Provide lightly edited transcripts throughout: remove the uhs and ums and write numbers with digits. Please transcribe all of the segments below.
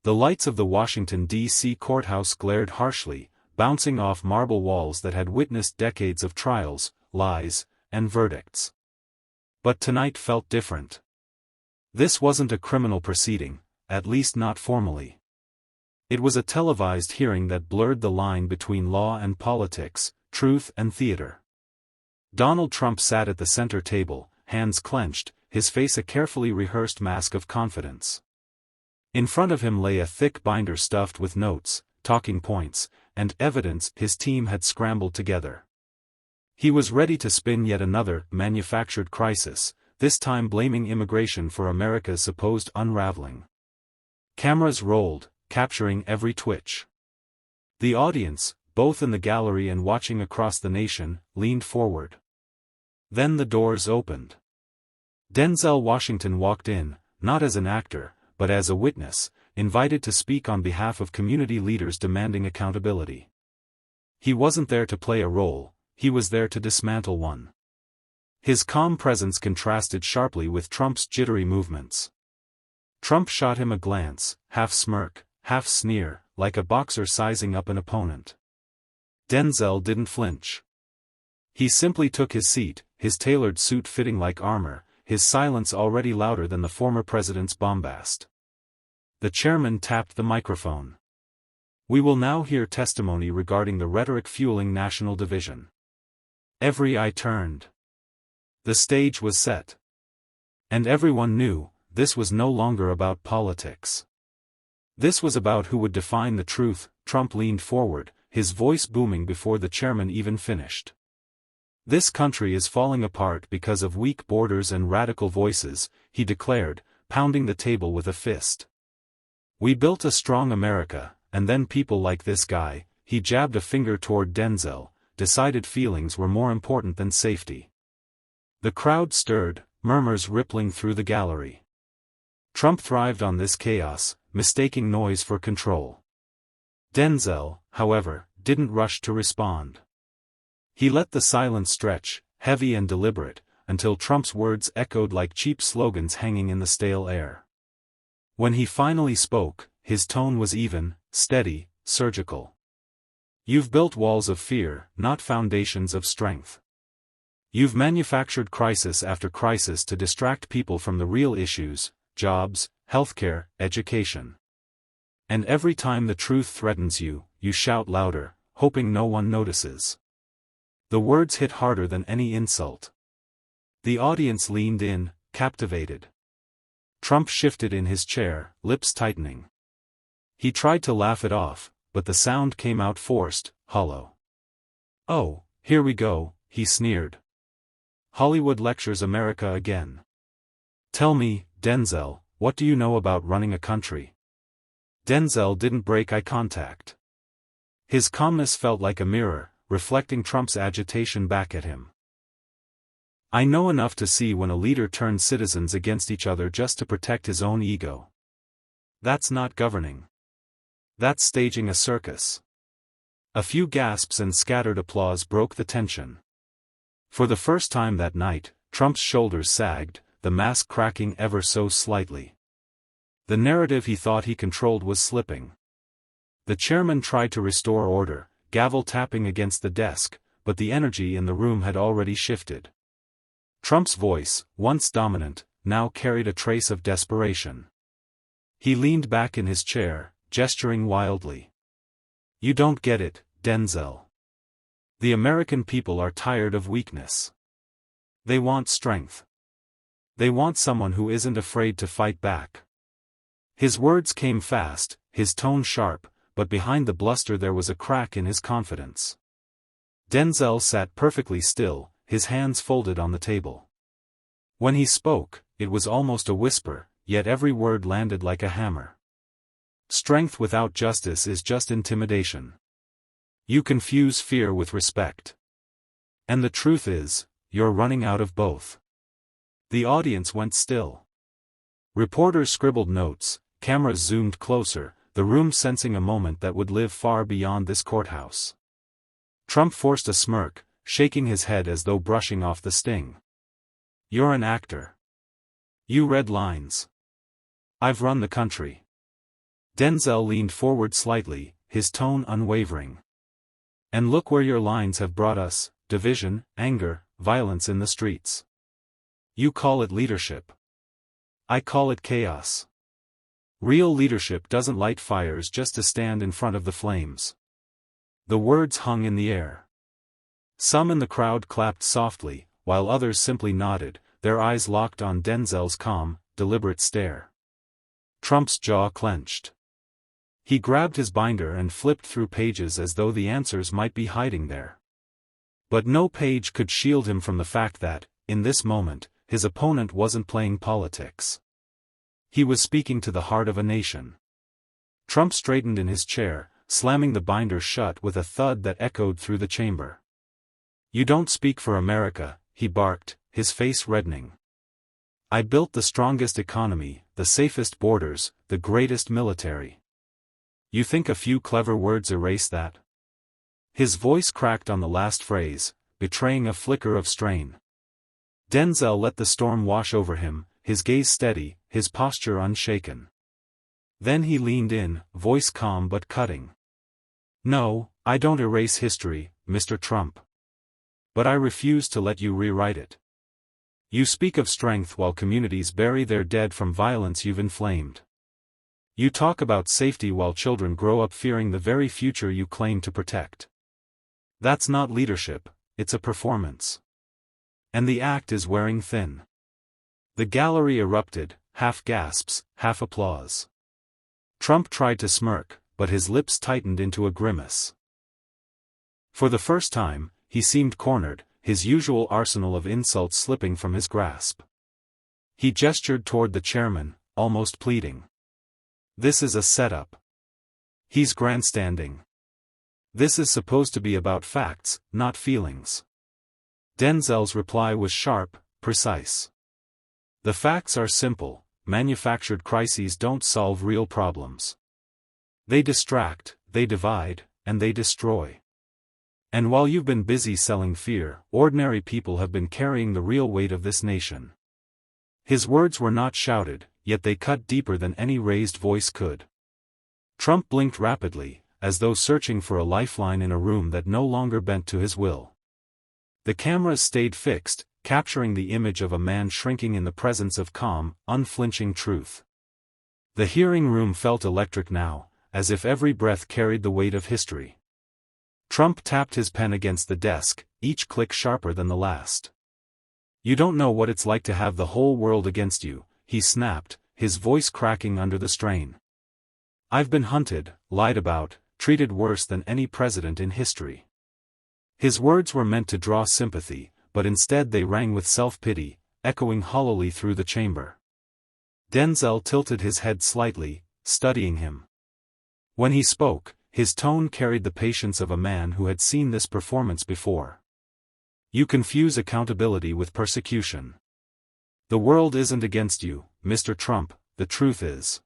The lights of the Washington, D.C. courthouse glared harshly, bouncing off marble walls that had witnessed decades of trials, lies, and verdicts. But tonight felt different. This wasn't a criminal proceeding, at least not formally. It was a televised hearing that blurred the line between law and politics, truth and theater. Donald Trump sat at the center table, hands clenched, his face a carefully rehearsed mask of confidence. In front of him lay a thick binder stuffed with notes, talking points, and evidence his team had scrambled together. He was ready to spin yet another manufactured crisis, this time blaming immigration for America's supposed unraveling. Cameras rolled, capturing every twitch. The audience, both in the gallery and watching across the nation, leaned forward. Then the doors opened. Denzel Washington walked in, not as an actor, but as a witness, invited to speak on behalf of community leaders demanding accountability. He wasn't there to play a role, he was there to dismantle one. His calm presence contrasted sharply with Trump's jittery movements. Trump shot him a glance, half smirk, half sneer, like a boxer sizing up an opponent. Denzel didn't flinch. He simply took his seat, his tailored suit fitting like armor, his silence already louder than the former president's bombast. The chairman tapped the microphone. We will now hear testimony regarding the rhetoric fueling national division. Every eye turned. The stage was set. And everyone knew, this was no longer about politics. This was about who would define the truth. Trump leaned forward, his voice booming before the chairman even finished. This country is falling apart because of weak borders and radical voices, he declared, pounding the table with a fist. We built a strong America, and then people like this guy, he jabbed a finger toward Denzel, decided feelings were more important than safety. The crowd stirred, murmurs rippling through the gallery. Trump thrived on this chaos, mistaking noise for control. Denzel, however, didn't rush to respond. He let the silence stretch, heavy and deliberate, until Trump's words echoed like cheap slogans hanging in the stale air. When he finally spoke, his tone was even, steady, surgical. You've built walls of fear, not foundations of strength. You've manufactured crisis after crisis to distract people from the real issues, jobs, healthcare, education. And every time the truth threatens you, you shout louder, hoping no one notices. The words hit harder than any insult. The audience leaned in, captivated. Trump shifted in his chair, lips tightening. He tried to laugh it off, but the sound came out forced, hollow. Oh, here we go, he sneered. Hollywood lectures America again. Tell me, Denzel, what do you know about running a country? Denzel didn't break eye contact. His calmness felt like a mirror, reflecting Trump's agitation back at him. I know enough to see when a leader turns citizens against each other just to protect his own ego. That's not governing. That's staging a circus. A few gasps and scattered applause broke the tension. For the first time that night, Trump's shoulders sagged, the mask cracking ever so slightly. The narrative he thought he controlled was slipping. The chairman tried to restore order, gavel tapping against the desk, but the energy in the room had already shifted. Trump's voice, once dominant, now carried a trace of desperation. He leaned back in his chair, gesturing wildly. You don't get it, Denzel. The American people are tired of weakness. They want strength. They want someone who isn't afraid to fight back. His words came fast, his tone sharp, but behind the bluster there was a crack in his confidence. Denzel sat perfectly still, his hands folded on the table. When he spoke, it was almost a whisper, yet every word landed like a hammer. Strength without justice is just intimidation. You confuse fear with respect. And the truth is, you're running out of both. The audience went still. Reporters scribbled notes, cameras zoomed closer, the room sensing a moment that would live far beyond this courthouse. Trump forced a smirk, shaking his head as though brushing off the sting. You're an actor. You read lines. I've run the country. Denzel leaned forward slightly, his tone unwavering. And look where your lines have brought us: division, anger, violence in the streets. You call it leadership. I call it chaos. Real leadership doesn't light fires just to stand in front of the flames. The words hung in the air. Some in the crowd clapped softly, while others simply nodded, their eyes locked on Denzel's calm, deliberate stare. Trump's jaw clenched. He grabbed his binder and flipped through pages as though the answers might be hiding there. But no page could shield him from the fact that, in this moment, his opponent wasn't playing politics. He was speaking to the heart of a nation. Trump straightened in his chair, slamming the binder shut with a thud that echoed through the chamber. You don't speak for America, he barked, his face reddening. I built the strongest economy, the safest borders, the greatest military. You think a few clever words erase that? His voice cracked on the last phrase, betraying a flicker of strain. Denzel let the storm wash over him, his gaze steady, his posture unshaken. Then he leaned in, voice calm but cutting. No, I don't erase history, Mr. Trump. But I refuse to let you rewrite it. You speak of strength while communities bury their dead from violence you've inflamed. You talk about safety while children grow up fearing the very future you claim to protect. That's not leadership, it's a performance. And the act is wearing thin. The gallery erupted, half gasps, half applause. Trump tried to smirk, but his lips tightened into a grimace. For the first time, he seemed cornered, his usual arsenal of insults slipping from his grasp. He gestured toward the chairman, almost pleading. This is a setup. He's grandstanding. This is supposed to be about facts, not feelings. Denzel's reply was sharp, precise. The facts are simple: manufactured crises don't solve real problems. They distract, they divide, and they destroy. And while you've been busy selling fear, ordinary people have been carrying the real weight of this nation. His words were not shouted, yet they cut deeper than any raised voice could. Trump blinked rapidly, as though searching for a lifeline in a room that no longer bent to his will. The cameras stayed fixed, capturing the image of a man shrinking in the presence of calm, unflinching truth. The hearing room felt electric now, as if every breath carried the weight of history. Trump tapped his pen against the desk, each click sharper than the last. You don't know what it's like to have the whole world against you, he snapped, his voice cracking under the strain. I've been hunted, lied about, treated worse than any president in history. His words were meant to draw sympathy, but instead they rang with self-pity, echoing hollowly through the chamber. Denzel tilted his head slightly, studying him. When he spoke, his tone carried the patience of a man who had seen this performance before. You confuse accountability with persecution. The world isn't against you, Mr. Trump, the truth is.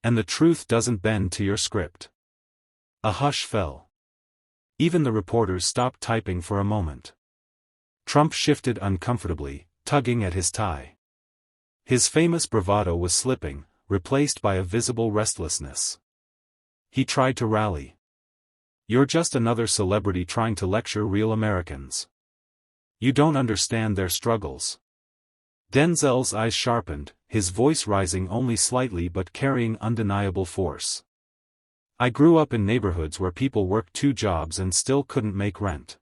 And the truth doesn't bend to your script. A hush fell. Even the reporters stopped typing for a moment. Trump shifted uncomfortably, tugging at his tie. His famous bravado was slipping, replaced by a visible restlessness. He tried to rally. You're just another celebrity trying to lecture real Americans. You don't understand their struggles. Denzel's eyes sharpened, his voice rising only slightly but carrying undeniable force. I grew up in neighborhoods where people worked 2 jobs and still couldn't make rent.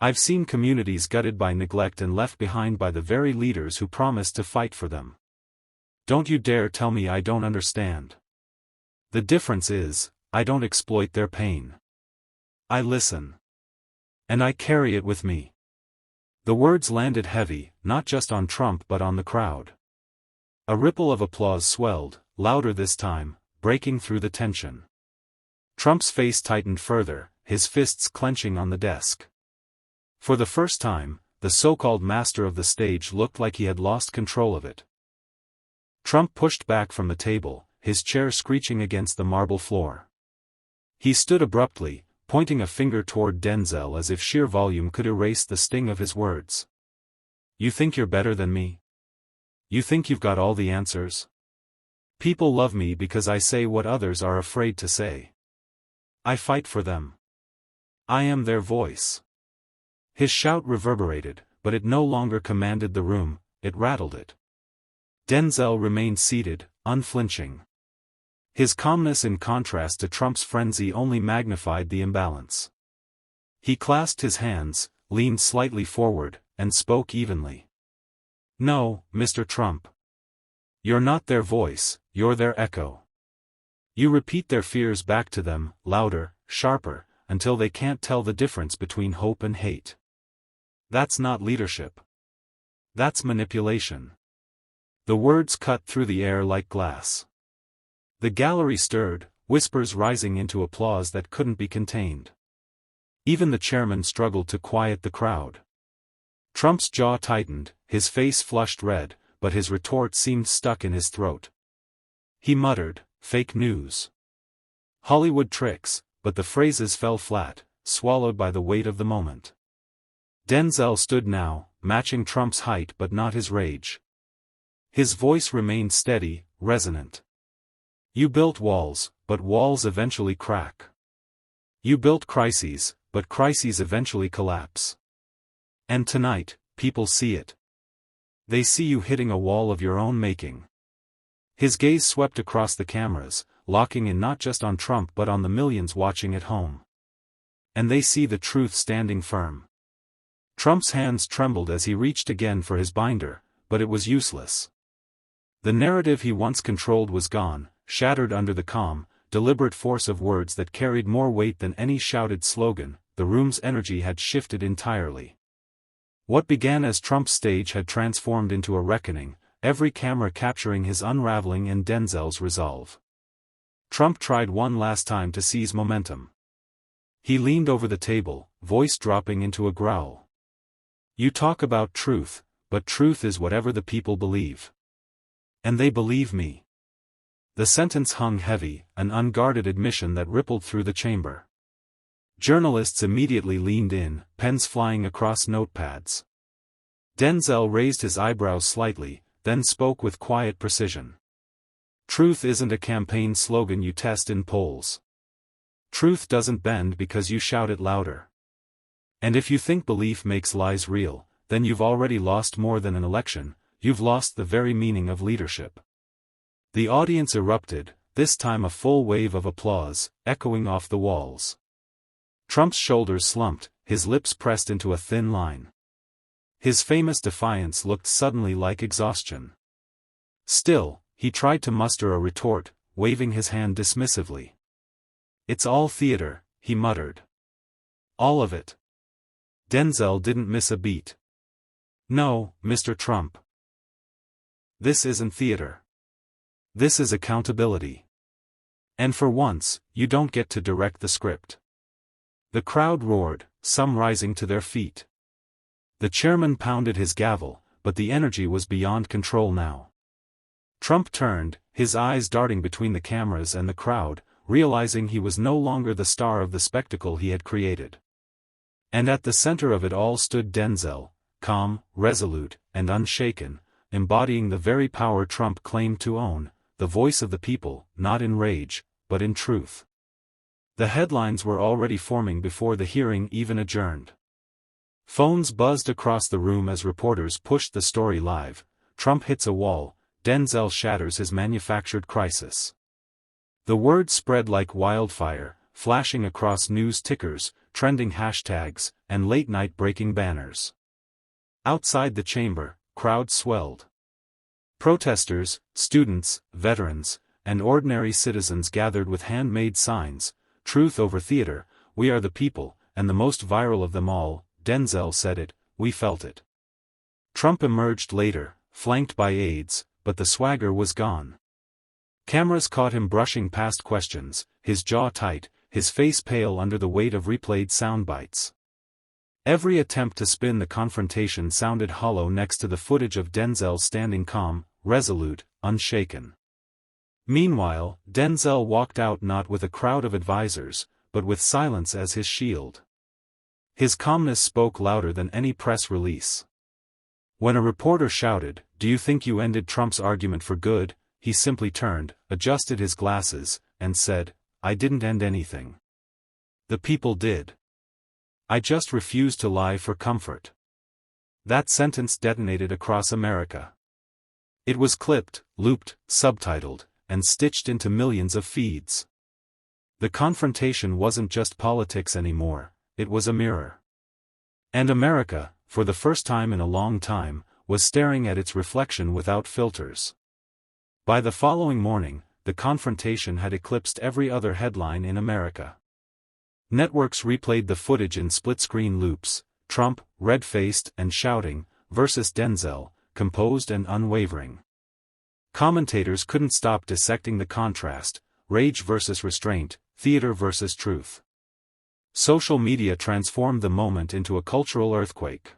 I've seen communities gutted by neglect and left behind by the very leaders who promised to fight for them. Don't you dare tell me I don't understand. The difference is, I don't exploit their pain. I listen. And I carry it with me. The words landed heavy, not just on Trump but on the crowd. A ripple of applause swelled, louder this time, breaking through the tension. Trump's face tightened further, his fists clenching on the desk. For the first time, the so-called master of the stage looked like he had lost control of it. Trump pushed back from the table, his chair screeching against the marble floor. He stood abruptly, pointing a finger toward Denzel as if sheer volume could erase the sting of his words. You think you're better than me? You think you've got all the answers? People love me because I say what others are afraid to say. I fight for them. I am their voice. His shout reverberated, but it no longer commanded the room, it rattled it. Denzel remained seated, unflinching. His calmness in contrast to Trump's frenzy only magnified the imbalance. He clasped his hands, leaned slightly forward, and spoke evenly. No, Mr. Trump. You're not their voice, you're their echo. You repeat their fears back to them, louder, sharper, until they can't tell the difference between hope and hate. That's not leadership. That's manipulation. The words cut through the air like glass. The gallery stirred, whispers rising into applause that couldn't be contained. Even the chairman struggled to quiet the crowd. Trump's jaw tightened, his face flushed red, but his retort seemed stuck in his throat. He muttered, "Fake news. Hollywood tricks," but the phrases fell flat, swallowed by the weight of the moment. Denzel stood now, matching Trump's height but not his rage. His voice remained steady, resonant. You built walls, but walls eventually crack. You built crises, but crises eventually collapse. And tonight, people see it. They see you hitting a wall of your own making. His gaze swept across the cameras, locking in not just on Trump but on the millions watching at home. And they see the truth standing firm. Trump's hands trembled as he reached again for his binder, but it was useless. The narrative he once controlled was gone, shattered under the calm, deliberate force of words that carried more weight than any shouted slogan. The room's energy had shifted entirely. What began as Trump's stage had transformed into a reckoning, every camera capturing his unraveling and Denzel's resolve. Trump tried one last time to seize momentum. He leaned over the table, voice dropping into a growl. You talk about truth, but truth is whatever the people believe. And they believe me. The sentence hung heavy, an unguarded admission that rippled through the chamber. Journalists immediately leaned in, pens flying across notepads. Denzel raised his eyebrows slightly, then spoke with quiet precision. Truth isn't a campaign slogan you test in polls. Truth doesn't bend because you shout it louder. And if you think belief makes lies real, then you've already lost more than an election, you've lost the very meaning of leadership. The audience erupted, this time a full wave of applause, echoing off the walls. Trump's shoulders slumped, his lips pressed into a thin line. His famous defiance looked suddenly like exhaustion. Still, he tried to muster a retort, waving his hand dismissively. It's all theater, he muttered. All of it. Denzel didn't miss a beat. No, Mr. Trump. This isn't theater. This is accountability. And for once, you don't get to direct the script. The crowd roared, some rising to their feet. The chairman pounded his gavel, but the energy was beyond control now. Trump turned, his eyes darting between the cameras and the crowd, realizing he was no longer the star of the spectacle he had created. And at the center of it all stood Denzel, calm, resolute, and unshaken, embodying the very power Trump claimed to own, the voice of the people, not in rage, but in truth. The headlines were already forming before the hearing even adjourned. Phones buzzed across the room as reporters pushed the story live. Trump hits a wall, Denzel shatters his manufactured crisis. The word spread like wildfire, flashing across news tickers, trending hashtags, and late-night breaking banners. Outside the chamber, crowds swelled. Protesters, students, veterans, and ordinary citizens gathered with handmade signs. Truth over theater, we are the people, and the most viral of them all, Denzel said it, we felt it. Trump emerged later, flanked by aides, but the swagger was gone. Cameras caught him brushing past questions, his jaw tight, his face pale under the weight of replayed soundbites. Every attempt to spin the confrontation sounded hollow next to the footage of Denzel standing calm, resolute, unshaken. Meanwhile, Denzel walked out not with a crowd of advisors, but with silence as his shield. His calmness spoke louder than any press release. When a reporter shouted, "Do you think you ended Trump's argument for good?" he simply turned, adjusted his glasses, and said, "I didn't end anything. The people did. I just refused to lie for comfort." That sentence detonated across America. It was clipped, looped, subtitled, and stitched into millions of feeds. The confrontation wasn't just politics anymore, it was a mirror. And America, for the first time in a long time, was staring at its reflection without filters. By the following morning, the confrontation had eclipsed every other headline in America. Networks replayed the footage in split-screen loops: Trump, red-faced and shouting, versus Denzel, composed and unwavering. Commentators couldn't stop dissecting the contrast: rage versus restraint, theater versus truth. Social media transformed the moment into a cultural earthquake.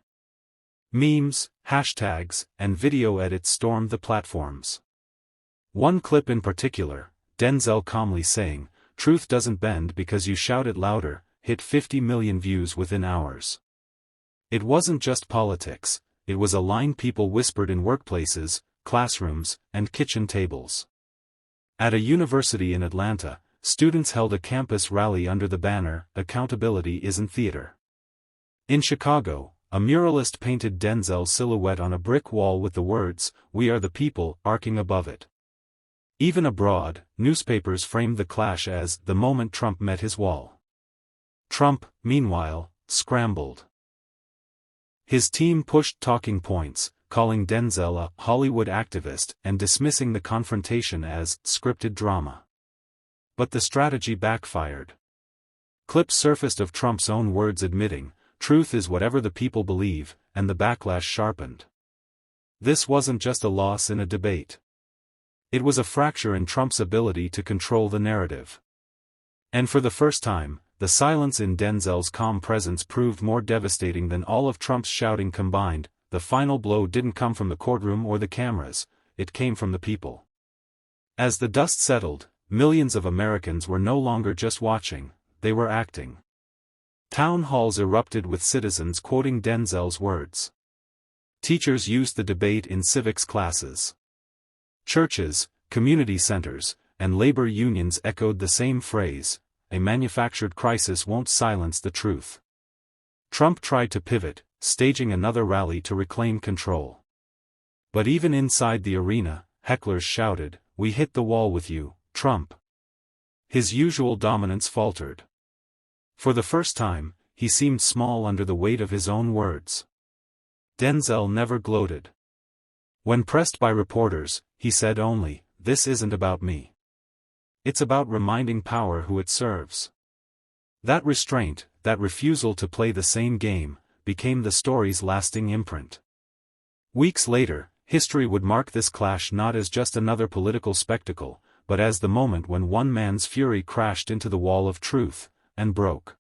Memes, hashtags, and video edits stormed the platforms. One clip in particular, Denzel calmly saying, "Truth doesn't bend because you shout it louder," hit 50 million views within hours. It wasn't just politics, it was a line people whispered in workplaces, classrooms, and kitchen tables. At a university in Atlanta, students held a campus rally under the banner, "Accountability isn't theater." In Chicago, a muralist painted Denzel's silhouette on a brick wall with the words, "We are the people," arcing above it. Even abroad, newspapers framed the clash as "the moment Trump met his wall." Trump, meanwhile, scrambled. His team pushed talking points, calling Denzel a Hollywood activist and dismissing the confrontation as scripted drama. But the strategy backfired. Clips surfaced of Trump's own words admitting, "Truth is whatever the people believe," and the backlash sharpened. This wasn't just a loss in a debate. It was a fracture in Trump's ability to control the narrative. And for the first time, the silence in Denzel's calm presence proved more devastating than all of Trump's shouting combined. The final blow didn't come from the courtroom or the cameras, it came from the people. As the dust settled, millions of Americans were no longer just watching, they were acting. Town halls erupted with citizens quoting Denzel's words. Teachers used the debate in civics classes. Churches, community centers, and labor unions echoed the same phrase: "A manufactured crisis won't silence the truth." Trump tried to pivot, staging another rally to reclaim control. But even inside the arena, hecklers shouted, "We hit the wall with you, Trump." His usual dominance faltered. For the first time, he seemed small under the weight of his own words. Denzel never gloated. When pressed by reporters, he said only, "This isn't about me. It's about reminding power who it serves." That restraint, that refusal to play the same game, became the story's lasting imprint. Weeks later, history would mark this clash not as just another political spectacle, but as the moment when one man's fury crashed into the wall of truth, and broke.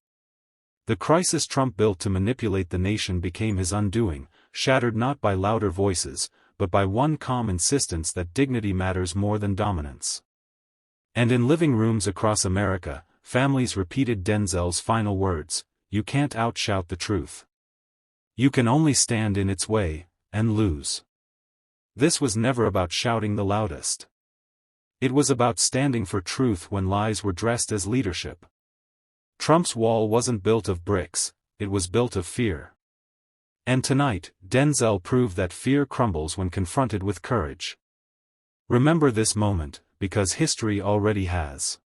The crisis Trump built to manipulate the nation became his undoing, shattered not by louder voices, but by one calm insistence that dignity matters more than dominance. And in living rooms across America, families repeated Denzel's final words, "You can't outshout the truth. You can only stand in its way, and lose." This was never about shouting the loudest. It was about standing for truth when lies were dressed as leadership. Trump's wall wasn't built of bricks, it was built of fear. And tonight, Denzel proved that fear crumbles when confronted with courage. Remember this moment, because history already has.